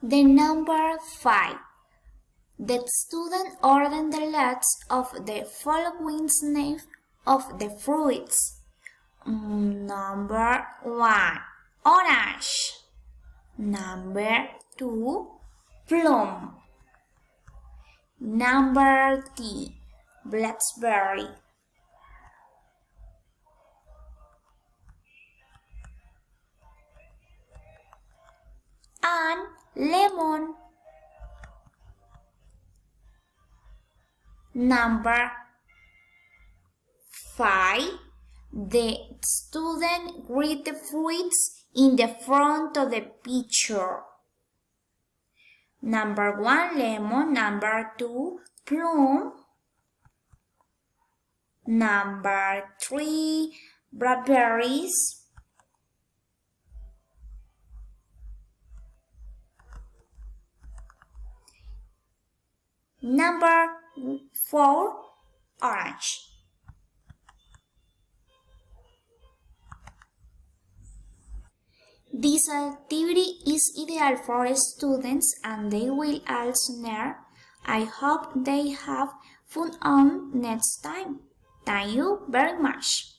The number 5. The student ordered the lots of the following names of the fruits. Number 1. Orange. Number 2. Plum. Number 3. Blackberry. And lemon. Number 5. The student read the fruits in the front of the picture. Number 1, lemon. Number 2, plum. Number 3, blackberries. Number 4, orange. This activity is ideal for students and they will also learn. I hope they have fun on next time. Thank you very much.